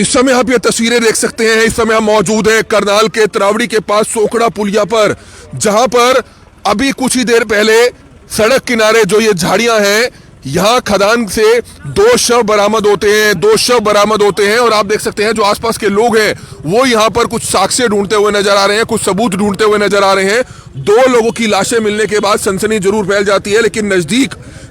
इस समय आप ये तस्वीरें देख सकते हैं। इस समय हम मौजूद हैं करनाल के तरावड़ी के पास सोखड़ा पुलिया पर, जहां पर अभी कुछ ही देर पहले सड़क किनारे जो ये झाड़ियां हैं, यहाँ खदान से दो शव बरामद होते हैं और आप देख सकते हैं जो आसपास के लोग हैं वो यहाँ पर कुछ साक्ष्य ढूंढते हुए नजर आ रहे हैं, कुछ सबूत ढूंढते हुए नजर आ रहे हैं। दो लोगों की लाशें मिलने के बाद सनसनी जरूर फैल जाती है, लेकिन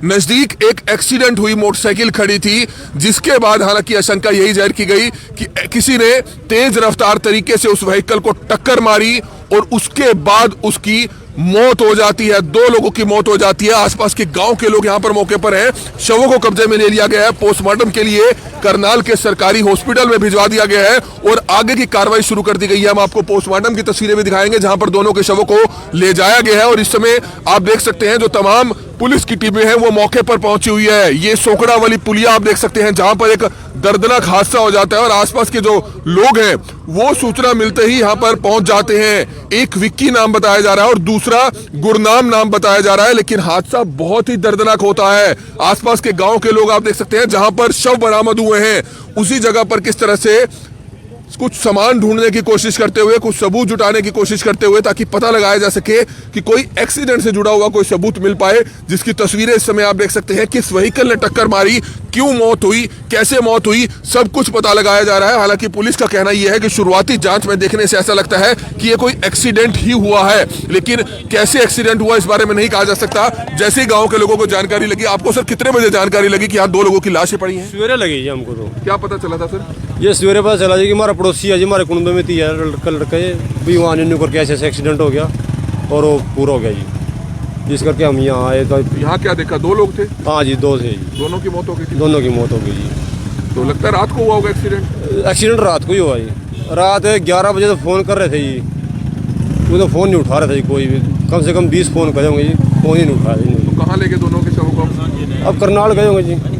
नजदीक एक एक्सीडेंट हुई मोटरसाइकिल खड़ी थी, जिसके बाद हालांकि आशंका यही जाहिर की गई कि किसी ने तेज रफ्तार तरीके से उस व्हीकल को टक्कर मारी और उसके बाद उसकी मौत हो जाती है। दो लोगों की मौत हो जाती है। आसपास के गांव के लोग यहां पर मौके पर हैं। शवों को कब्जे में ले लिया गया है, पोस्टमार्टम के लिए करनाल के सरकारी हॉस्पिटल में भिजवा दिया गया है और आगे की कार्रवाई शुरू कर दी गई है। हम आपको पोस्टमार्टम की तस्वीरें भी दिखाएंगे जहां पर दोनों के शवों को ले जाया गया है और इस समय आप देख सकते हैं जो तमाम पुलिस की टीमें हैं वो मौके पर पहुंची हुई है। ये सोखड़ा वाली पुलिया आप देख सकते हैं जहां पर एक दर्दनाक हादसा हो जाता है और आसपास के जो लोग हैं वो सूचना मिलते ही यहां पर पहुंच जाते हैं। एक विक्की नाम बताया जा रहा है और दूसरा गुरनाम नाम बताया जा रहा है, लेकिन हादसा बहुत ही दर्दनाक होता है। आसपास के गांव के लोग आप देख सकते हैं जहां पर शव बरामद हुए हैं उसी जगह पर किस तरह से कुछ सामान ढूंढने की कोशिश करते हुए, कुछ सबूत जुटाने की कोशिश करते हुए ताकि पता लगाया जा सके कि कोई एक्सीडेंट से जुड़ा हुआ कोई सबूत मिल पाए, जिसकी तस्वीरें इस समय आप देख सकते हैं। किस व्हीकल ने टक्कर मारी, क्यों मौत हुई, कैसे मौत हुई, सब कुछ पता लगाया जा रहा है। हालांकि पुलिस का कहना यह है कि शुरुआती जांच में देखने से ऐसा लगता है कि ये कोई एक्सीडेंट ही हुआ है, लेकिन कैसे एक्सीडेंट हुआ इस बारे में नहीं कहा जा सकता। जैसे ही गाँव के लोगों को जानकारी लगी, आपको सर कितने बजे जानकारी लगी कि यहाँ दो लोगों की लाशें पड़ी हैं? सवेरे लगी जी हमको। तो क्या पता चला था सर? ये सवेरे पता चला जी कि हमारा पड़ोसी है जी, हमारे कुंबे में थी लड़के भी वहाँ न्यू करके ऐसे एक्सीडेंट हो गया और वो पूरा हो गया जी, जिस करके हम यहाँ आए। तो यहाँ क्या देखा, दो लोग थे? हाँ जी, दो थे जी। दोनों की मौत हो गई थी? दोनों की मौत हो गई जी। तो लगता है रात को हुआ होगा एक्सीडेंट? एक्सीडेंट रात को ही हुआ जी। रात 11 बजे तो फ़ोन कर रहे थे जी, वो तो फ़ोन नहीं उठा रहे थे कोई भी। कम से कम 20 फ़ोन करे होंगे जी, फ़ोन ही नहीं उठा रहे। तो कहाँ लेके दोनों के शवों को? अब करनाल गए होंगे जी,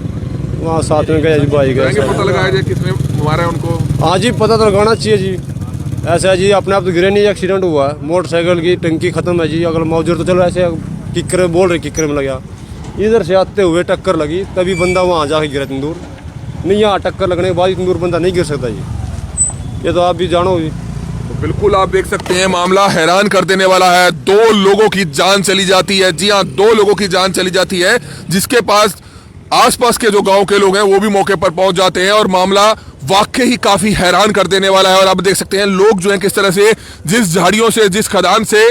वहाँ साथ में गए जी, भाई गए। पता लगाया जाए किसने मारा है उनको? हाँ जी, पता तो लगाना चाहिए जी। ऐसा है जी, अपने आप तो गिरे नहीं, एक्सीडेंट हुआ है। मोटरसाइकिल की टंकी खत्म है जी, अगर मौजूद तो चलो ऐसे किक्कर बोल रहे, किक्कर में लगा, इधर से आते हुए टक्कर लगी, तभी बंदा वहाँ जाके गिरा इतनी दूर। नहीं, यहाँ टक्कर लगने के बाद इतनी दूर बंदा नहीं गिर सकता जी, ये तो आप भी जानो जी। तो बिल्कुल आप देख सकते हैं मामला हैरान कर देने वाला है। दो लोगों की जान चली जाती है, जी हाँ, दो लोगों की जान चली जाती है, जिसके पास आसपास के जो गांव के लोग हैं वो भी मौके पर पहुंच जाते हैं और मामला वाकई ही काफी हैरान कर देने वाला है। और आप देख सकते हैं लोग जो हैं किस तरह से जिस झाड़ियों से, जिस खदान से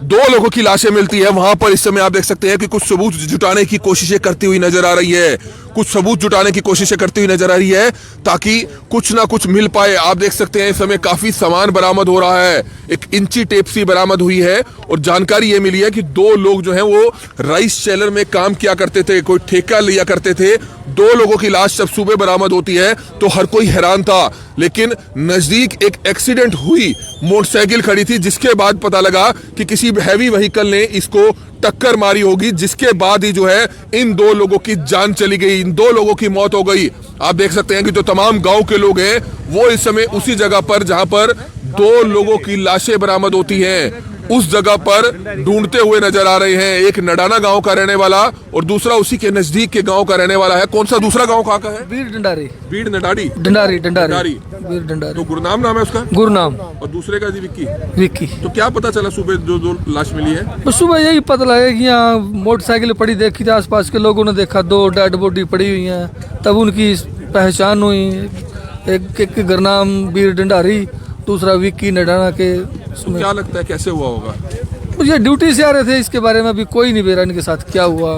दो लोगों की लाशें मिलती है वहां पर इस समय आप देख सकते हैं कि कुछ सबूत जुटाने की कोशिशें करती हुई नजर आ रही है, कुछ सबूत जुटाने की कोशिशें करती हुई नजर आ रही है ताकि कुछ ना कुछ मिल पाए। आप देख सकते हैं इस समय काफी सामान बरामद हो रहा है, एक इंची टेप सी बरामद हुई है और जानकारी ये मिली है कि दो लोग जो हैं वो राइस सेलर में काम किया करते थे, कोई ठेका लिया करते थे। दो लोगों की लाश जब सुबह बरामद होती है तो हर कोई हैरान था, लेकिन नजदीक एक एक्सीडेंट हुई, मोटरसाइकिल खड़ी थी, जिसके बाद पता लगा कि किसी हैवी व्हीकल ने इसको टक्कर मारी होगी, जिसके बाद ही जो है इन दो लोगों की जान चली गई, इन दो लोगों की मौत हो गई। आप देख सकते हैं कि जो तमाम गांव के लोग हैं वो इस समय उसी जगह पर जहां पर दो लोगों की लाशें बरामद होती हैं उस जगह पर ढूंढते हुए नजर आ रहे हैं। एक नडाना गांव का रहने वाला और दूसरा उसी के नजदीक के गांव का रहने वाला है। कौन सा दूसरा गांव कहाँ का है? बीड़ डंडारी। बीड़ नडाड़ी? डंडारी। बीड़ डंडारी। तो गुरनाम नाम है उसका? गुरनाम। और दूसरे का जी विक्की? विक्की। तो क्या पता चला सुबह जो लाश मिली है? तो सुबह यही पता लगा कि यहाँ मोटरसाइकिल पड़ी देखी थी, आसपास के लोगों ने देखा दो डेड बॉडी पड़ी हुई है, तब उनकी पहचान हुई। एक गुरनाम बीड़ डंडारी, दूसरा विक्की नडाना के। तो क्या लगता है कैसे हुआ होगा? मुझे ड्यूटी से आ रहे थे, इसके बारे में अभी कोई नहीं बेरा इनके साथ क्या हुआ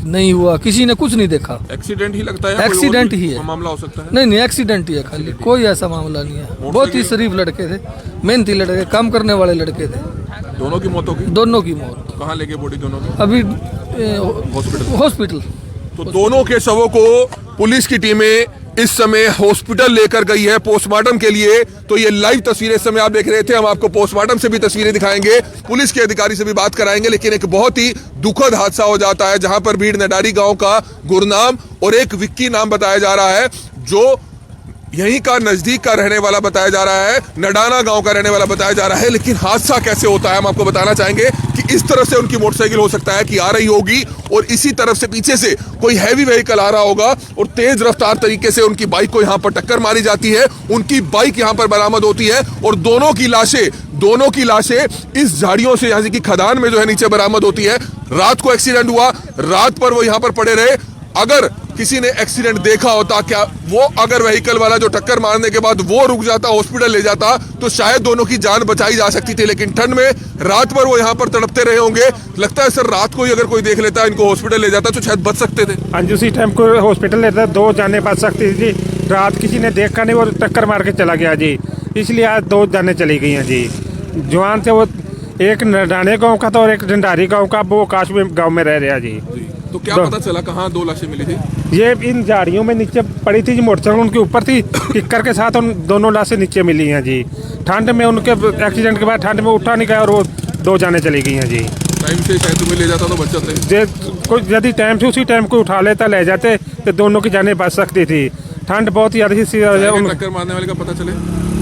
नहीं हुआ, किसी ने कुछ नहीं देखा। एक्सीडेंट ही लगता है? एक्सीडेंट ही है, मामला हो सकता है? नहीं, एक्सीडेंट ही है खाली, कोई ऐसा मामला नहीं है। बहुत ही शरीफ लड़के थे, मेहनती लड़के, काम करने वाले लड़के थे। दोनों की मौत हो गई? दोनों की मौत। कहाँ लेके बॉडी दोनों की? अभी हॉस्पिटल। तो दोनों के शवों को पुलिस की टीमें इस समय हॉस्पिटल लेकर गई है पोस्टमार्टम के लिए। तो ये लाइव तस्वीरें इस समय आप देख रहे थे, हम आपको पोस्टमार्टम से भी तस्वीरें दिखाएंगे, पुलिस के अधिकारी से भी बात कराएंगे। लेकिन एक बहुत ही दुखद हादसा हो जाता है जहां पर भीड़ नडारी गांव का गुरनाम और एक विक्की नाम बताया जा रहा है, जो यहीं का नजदीक का रहने वाला बताया जा रहा है, नडाना गांव का रहने वाला बताया जा रहा है। लेकिन हादसा कैसे होता है हम आपको बताना चाहेंगे कि इस तरह से उनकी मोटरसाइकिल हो सकता है कि आ रही होगी और इसी तरफ से पीछे से कोई हैवी व्हीकल आ रहा होगा और तेज रफ्तार तरीके से उनकी बाइक को यहां पर टक्कर मारी जाती है। उनकी बाइक यहां पर बरामद होती है और दोनों की लाशें इस झाड़ियों से यानी कि खदान में जो है नीचे बरामद होती है। रात को एक्सीडेंट हुआ, रात पर वो यहां पर पड़े रहे। अगर किसी ने एक्सीडेंट देखा होता, क्या वो अगर व्हीकल वाला जो टक्कर मारने के बाद वो रुक जाता, हॉस्पिटल ले जाता, तो शायद दोनों की जान बचाई जा सकती थी। लेकिन ठंड में रात भर वो यहाँ पर तड़पते रहे होंगे। लगता है सर रात को ही अगर कोई देख लेता, इनको हॉस्पिटल ले जाता तो शायद बच सकते थे। हाँ जी, उसी टाइम को हॉस्पिटल लेता, 2 जाने बच सकती थी जी। रात किसी ने देखा नहीं, वो टक्कर मार के चला गया जी, इसलिए आज 2 जाने चली गई हैं जी। जवान थे वो, एक नडाने गाँव का था और एक डंडारी गाँव का, वो काश गाँव में रह रहा जी। तो क्या पता चला कहाँ 2 लाशें मिली थी? ये इन झाड़ियों में नीचे पड़ी थी जी, मोटरसाइकिल उनके ऊपर थी, किक्कर के साथ उन दोनों लाशें नीचे मिली हैं जी। ठंड में उनके एक्सीडेंट के बाद ठंड में उठा नहीं गया और वो 2 जाने चली गई हैं जी। टाइम से शायद तुम्हें ले जाता तो बच जाते। यदि टाइम से उसी टाइम को उठा लेता, ले जाते, तो दोनों की जानें बच सकती थी। ठंड बहुत ही ज्यादा थी। टक्कर मारने वाले का पता चले,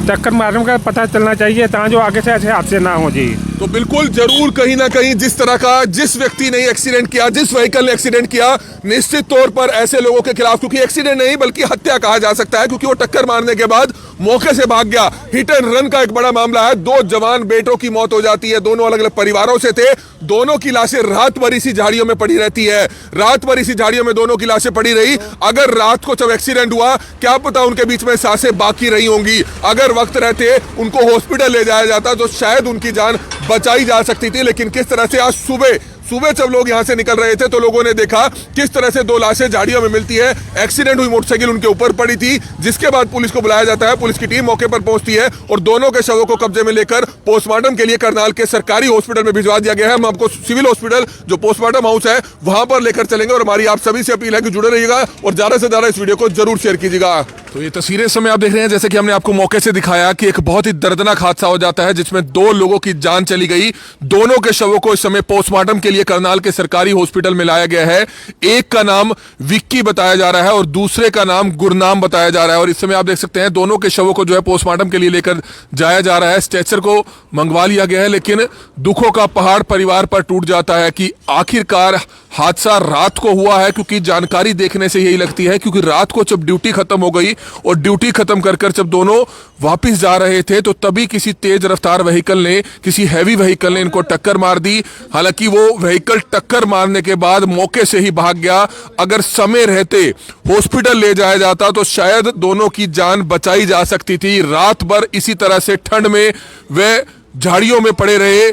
टक्कर मारने का पता चलना चाहिए, ताकि जो आगे से ऐसे हादसे ना हो जी। तो बिल्कुल जरूर कहीं ना कहीं जिस व्यक्ति ने एक्सीडेंट किया, जिस व्हीकल ने एक्सीडेंट किया, निश्चित तौर पर ऐसे लोगों के खिलाफ, क्योंकि एक्सीडेंट नहीं बल्कि हत्या कहा जा सकता है, क्योंकि वो टक्कर मारने के बाद मौके से भाग गया। हिट एंड रन का एक बड़ा मामला है। 2 जवान बेटों की मौत हो जाती है, दोनों अलग अलग परिवारों से थे। दोनों की लाशें रात भर इसी झाड़ियों में पड़ी रहती है। रात भर इसी झाड़ियों में दोनों की लाशें पड़ी रही। अगर रात को जब एक्सीडेंट हुआ, क्या पता उनके बीच में सांसें बाकी रही होंगी। अगर वक्त रहते उनको हॉस्पिटल ले जाया जाता तो शायद उनकी जान बचाई जा सकती थी। लेकिन किस तरह से आज सुबह जब लोग यहां से निकल रहे थे तो लोगों ने देखा किस तरह से 2 लाशें झाड़ियों में मिलती है। एक्सीडेंट हुई मोटरसाइकिल उनके ऊपर पड़ी थी, जिसके बाद पुलिस को बुलाया जाता है। पुलिस की टीम मौके पर पहुंचती है और दोनों के शवों को कब्जे में लेकर पोस्टमार्टम के लिए करनाल के सरकारी हॉस्पिटल में भिजवा दिया गया है। हम आपको सिविल हॉस्पिटल जो पोस्टमार्टम हाउस है वहां पर लेकर चलेंगे और हमारी आप सभी से अपील है कि जुड़े रहिएगा और ज्यादा से ज्यादा इस वीडियो को जरूर शेयर कीजिएगा। तो ये तस्वीरें समय आप देख रहे हैं, जैसे कि हमने आपको मौके से दिखाया कि एक बहुत ही दर्दनाक हादसा हो जाता है जिसमें 2 लोगों की जान चली गई। दोनों के शवों को इस समय पोस्टमार्टम के लिए करनाल के सरकारी हॉस्पिटल में लाया गया है। एक का नाम विक्की बताया जा रहा है और दूसरे का नाम गुरनाम बताया जा रहा है। और इस समय आप देख सकते हैं दोनों के शवों को जो है पोस्टमार्टम के लिए लेकर जाया जा रहा है। स्ट्रेचर को मंगवा लिया गया है, लेकिन दुखों का पहाड़ परिवार पर टूट जाता है कि आखिरकार हादसा रात को हुआ है, क्योंकि जानकारी देखने से यही लगती है, क्योंकि रात को जब ड्यूटी खत्म हो गई और ड्यूटी खत्म कर जब दोनों वापस जा रहे थे तो तभी किसी तेज रफ्तार व्हीकल ने, किसी हैवी व्हीकल ने इनको टक्कर मार दी। हालांकि वो व्हीकल टक्कर मारने के बाद मौके से ही भाग गया। अगर समय रहते हॉस्पिटल ले जाया जाता तो शायद दोनों की जान बचाई जा सकती थी। रात भर इसी तरह से ठंड में वे झाड़ियों में पड़े रहे,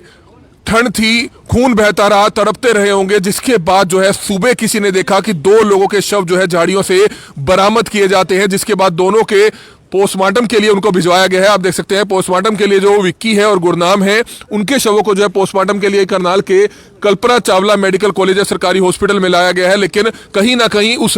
ठंड थी, खून बहता रहा, तड़पते रहे होंगे, जिसके बाद जो है सुबह किसी ने देखा कि 2 लोगों के शव जो है झाड़ियों से बरामद किए जाते हैं, जिसके बाद दोनों के पोस्टमार्टम के लिए उनको भिजवाया गया है। आप देख सकते हैं पोस्टमार्टम के लिए जो विक्की है और गुरनाम है, उनके शवों को जो है पोस्टमार्टम के लिए करनाल के कल्पना चावला मेडिकल कॉलेज सरकारी हॉस्पिटल में लाया गया है। लेकिन कहीं ना कहीं उस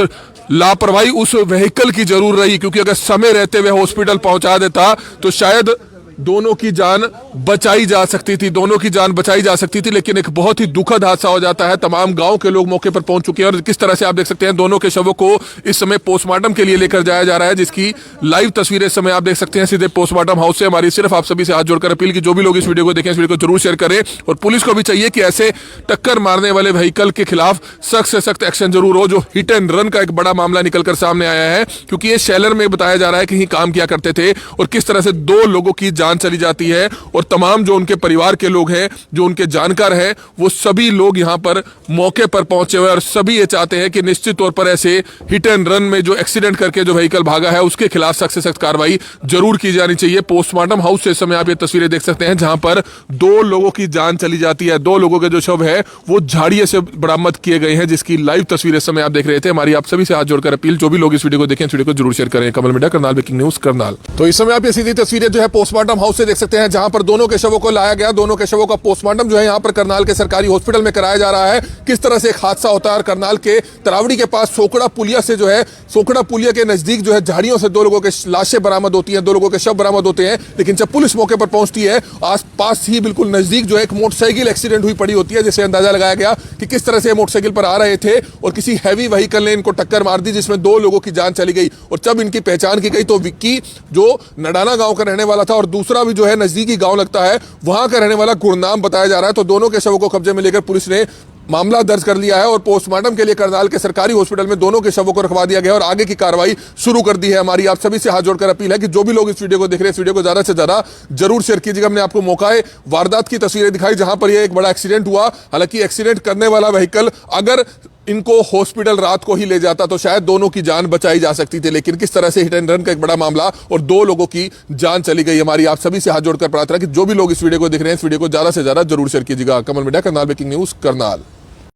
लापरवाही उस व्हीकल की जरूर रही, क्योंकि अगर समय रहते हुए हॉस्पिटल पहुंचा देता तो शायद दोनों की जान बचाई जा सकती थी, दोनों की जान बचाई जा सकती थी। लेकिन एक बहुत ही दुखद हादसा हो जाता है। तमाम गांव के लोग मौके पर पहुंच चुके हैं और किस तरह से आप देख सकते हैं दोनों के शवों को इस समय पोस्टमार्टम के लिए लेकर जाया जा रहा है, जिसकी लाइव तस्वीरें इस समय आप देख सकते हैं सीधे पोस्टमार्टम हाउस से। हमारी सिर्फ आप सभी से हाथ जोड़कर अपील की जो भी लोग इस वीडियो को देखें, इस वीडियो को जरूर शेयर करें और पुलिस को भी चाहिए कि ऐसे टक्कर मारने वाले व्हीकल के खिलाफ सख्त से सख्त एक्शन जरूर हो। जो हिट एंड रन का एक बड़ा मामला निकलकर सामने आया है, क्योंकि ये शैलर में बताया जा रहा है कहीं काम किया करते थे और किस तरह से 2 लोगों की जान चली जाती है और तमाम जो उनके परिवार के लोग हैं, जो उनके जानकार हैं, वो सभी लोग यहां पर मौके पर पहुंचे हुए और सभी ये चाहते हैं कि निश्चित तौर पर ऐसे हिट एंड रन में जो एक्सीडेंट करके जो व्हीकल भागा है उसके खिलाफ सख्त से सख्त कार्रवाई जरूर की जानी चाहिए। पोस्टमार्टम हाउस से इस समय आप ये तस्वीरें देख सकते हैं जहां पर 2 लोगों की जान चली जाती है। 2 लोगों के जो शव है वो झाड़ियों से बरामद किए गए हैं, जिसकी लाइव तस्वीरें इस समय आप देख रहे थे। हमारी आप सभी से हाथ जोड़कर अपील, जो भी लोग इस वीडियो को देखें, इस वीडियो को जरूर शेयर करें। Kamal media, Karnal breaking news, Karnal. तो इस समय आप ये सीधी तस्वीरें जो है पोस्टमार्टम हाउस से देख सकते हैं, जहां पर दोनों के शवों को लाया गया। दोनों के शवों का पोस्टमार्टम जो है यहाँ पर करनाल के सरकारी हॉस्पिटल में कराया जा रहा है। किस तरह से एक हादसा होता है और करनाल के तरावड़ी के पास सोकड़ा पुलिया से जो है, सोकड़ा पुलिया के नजदीक जो है झाड़ियों से 2 लोगों के लाशें बरामद होती हैं, 2 लोगों के शव बरामद होते हैं। लेकिन जब पुलिस मौके पर पहुंचती है, आस पास ही बिल्कुल नजदीक जो है एक मोटरसाइकिल एक्सीडेंट हुई पड़ी होती है, जिससे अंदाजा लगाया गया कि किस तरह से मोटरसाइकिल पर आ रहे थे और किसी हैवी व्हीकल ने इनको टक्कर मार दी, जिसमें 2 लोगों की जान चली गई। और जब इनकी पहचान की गई तो विक्की जो नडाना गांव का रहने वाला था और दूसरा भी जो है नजदीकी गांव लगता है वहां का रहने वाला गुरनाम बताया जा रहा है। तो दोनों के शवों को कब्जे में लेकर पुलिस ने मामला दर्ज कर लिया है और पोस्टमार्टम के लिए करनाल के सरकारी हॉस्पिटल में दोनों के शवों को रखवा दिया गया और आगे की कार्रवाई शुरू कर दी है। हमारी आप सभी से हाथ जोड़कर अपील है कि जो भी लोग इस वीडियो को देख रहे हैं, इस वीडियो को ज्यादा से ज्यादा जरूर शेयर कीजिएगा। हमने आपको मौका वारदात की तस्वीरें दिखाई जहां पर यह एक बड़ा एक्सीडेंट हुआ। हालांकि एक्सीडेंट करने वाला व्हीकल अगर इनको हॉस्पिटल रात को ही ले जाता तो शायद दोनों की जान बचाई जा सकती थी, लेकिन किस तरह से हिट एंड रन का एक बड़ा मामला और 2 लोगों की जान चली गई। हमारी आप सभी से हाथ जोड़कर प्रार्थना कि जो भी लोग इस वीडियो को देख रहे हैं, इस वीडियो को ज्यादा से ज्यादा जरूर शेयर कीजिएगा। Kamal media, Karnal breaking news, Karnal.